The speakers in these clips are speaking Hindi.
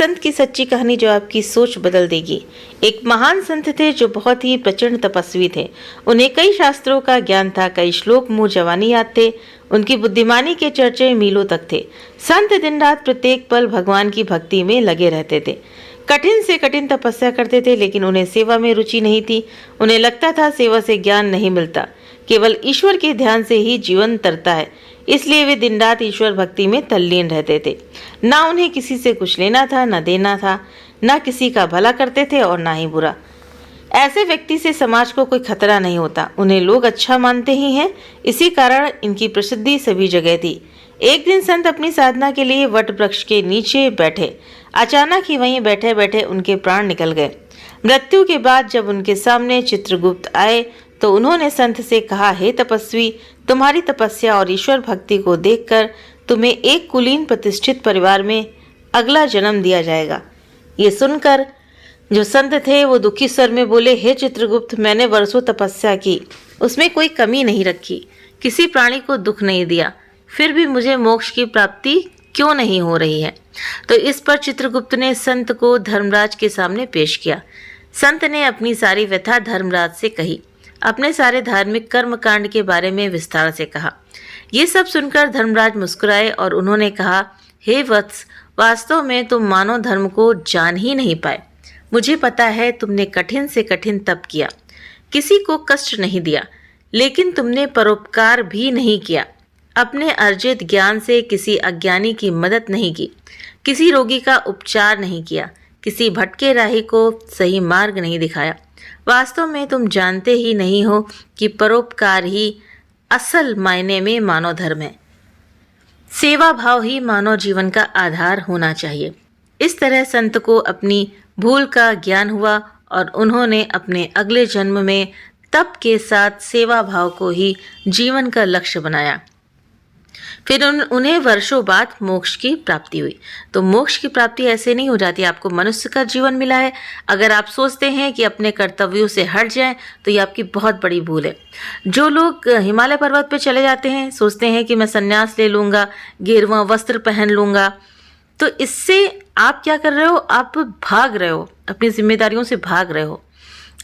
संत की सच्ची कहानी जो आपकी सोच बदल देगी। एक महान संत थे जो बहुत ही प्रचंड तपस्वी थे। उन्हें कई शास्त्रों का ज्ञान था, कई श्लोक मुंह जवानी याद थे। उनकी बुद्धिमानी के चर्चे मीलों तक थे। संत दिन रात प्रत्येक पल भगवान की भक्ति में लगे रहते थे। कठिन से कठिन तपस्या करते थे, लेकिन उन्हें सेवा में रुचि नहीं थी। उन्हें लगता था सेवा से ज्ञान नहीं मिलता, केवल ईश्वर के ध्यान से ही जीवन तरता है। इसलिए वे दिन रात ईश्वर भक्ति में तल्लीन रहते थे। ना उन्हें किसी से कुछ लेना था, न देना था, न किसी का भला करते थे और ना ही बुरा। ऐसे व्यक्ति से समाज को कोई खतरा नहीं होता, उन्हें लोग अच्छा मानते ही हैं। इसी कारण इनकी प्रसिद्धि सभी जगह थी। एक दिन संत अपनी साधना के लिए वट वृक्ष के नीचे बैठे। अचानक ही वहीं बैठे बैठे उनके प्राण निकल गए। मृत्यु के बाद जब उनके सामने चित्रगुप्त आए तो उन्होंने संत से कहा, हे तपस्वी, तुम्हारी तपस्या और ईश्वर भक्ति को देखकर तुम्हें एक कुलीन प्रतिष्ठित परिवार में अगला जन्म दिया जाएगा। ये सुनकर जो संत थे वो दुखी स्वर में बोले, हे चित्रगुप्त, मैंने वर्षों तपस्या की, उसमें कोई कमी नहीं रखी, किसी प्राणी को दुख नहीं दिया, फिर भी मुझे मोक्ष की प्राप्ति क्यों नहीं हो रही है। तो इस पर चित्रगुप्त ने संत को धर्मराज के सामने पेश किया। संत ने अपनी सारी व्यथा धर्मराज से कही, अपने सारे धार्मिक कर्म कांड के बारे में विस्तार से कहा। ये सब सुनकर धर्मराज मुस्कुराए और उन्होंने कहा, हे वत्स, वास्तव में तुम मानव धर्म को जान ही नहीं पाए। मुझे पता है तुमने कठिन से कठिन तप किया, किसी को कष्ट नहीं दिया, लेकिन तुमने परोपकार भी नहीं किया। अपने अर्जित ज्ञान से किसी अज्ञानी की मदद नहीं की, किसी रोगी का उपचार नहीं किया, किसी भटके राही को सही मार्ग नहीं दिखाया। वास्तव में तुम जानते ही नहीं हो कि परोपकार ही असल मायने में मानव धर्म है। सेवा भाव ही मानव जीवन का आधार होना चाहिए। इस तरह संत को अपनी भूल का ज्ञान हुआ और उन्होंने अपने अगले जन्म में तप के साथ सेवा भाव को ही जीवन का लक्ष्य बनाया। फिर उन्हें वर्षों बाद मोक्ष की प्राप्ति हुई। तो मोक्ष की प्राप्ति ऐसे नहीं हो जाती। आपको मनुष्य का जीवन मिला है, अगर आप सोचते हैं कि अपने कर्तव्यों से हट जाएं तो ये आपकी बहुत बड़ी भूल है। जो लोग हिमालय पर्वत पे चले जाते हैं, सोचते हैं कि मैं संन्यास ले लूँगा, गेरुआ वस्त्र पहन लूँगा, तो इससे आप क्या कर रहे हो? आप भाग रहे हो, अपनी जिम्मेदारियों से भाग रहे हो।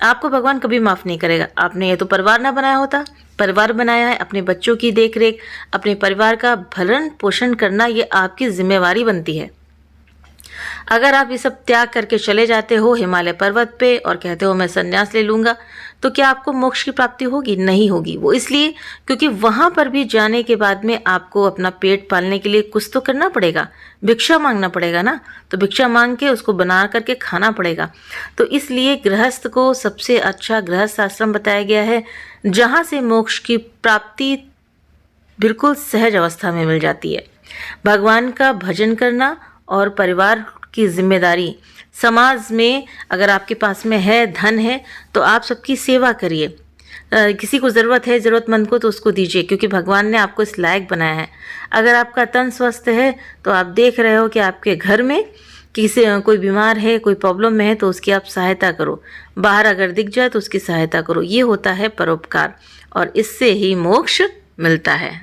आपको भगवान कभी माफ़ नहीं करेगा। आपने ये तो परिवार ना बनाया होता, परिवार बनाया है, अपने बच्चों की देखरेख, अपने परिवार का भरण पोषण करना, ये आपकी जिम्मेवारी बनती है। अगर आप ये सब त्याग करके चले जाते हो हिमालय पर्वत पे और कहते हो मैं संन्यास ले लूँगा, तो क्या आपको मोक्ष की प्राप्ति होगी? नहीं होगी। वो इसलिए क्योंकि वहाँ पर भी जाने के बाद में आपको अपना पेट पालने के लिए कुछ तो करना पड़ेगा, भिक्षा मांगना पड़ेगा ना, तो भिक्षा मांग के उसको बना करके खाना पड़ेगा। तो इसलिए गृहस्थ को सबसे अच्छा गृहस्थ आश्रम बताया गया है, जहाँ से मोक्ष की प्राप्ति बिल्कुल सहज अवस्था में मिल जाती है। भगवान का भजन करना और परिवार की जिम्मेदारी, समाज में अगर आपके पास में है, धन है, तो आप सबकी सेवा करिए। किसी को ज़रूरत है, ज़रूरतमंद को, तो उसको दीजिए, क्योंकि भगवान ने आपको इस लायक बनाया है। अगर आपका तन स्वस्थ है तो आप देख रहे हो कि आपके घर में किसी कोई बीमार है, कोई प्रॉब्लम में है, तो उसकी आप सहायता करो। बाहर अगर दिख जाए तो उसकी सहायता करो। ये होता है परोपकार और इससे ही मोक्ष मिलता है।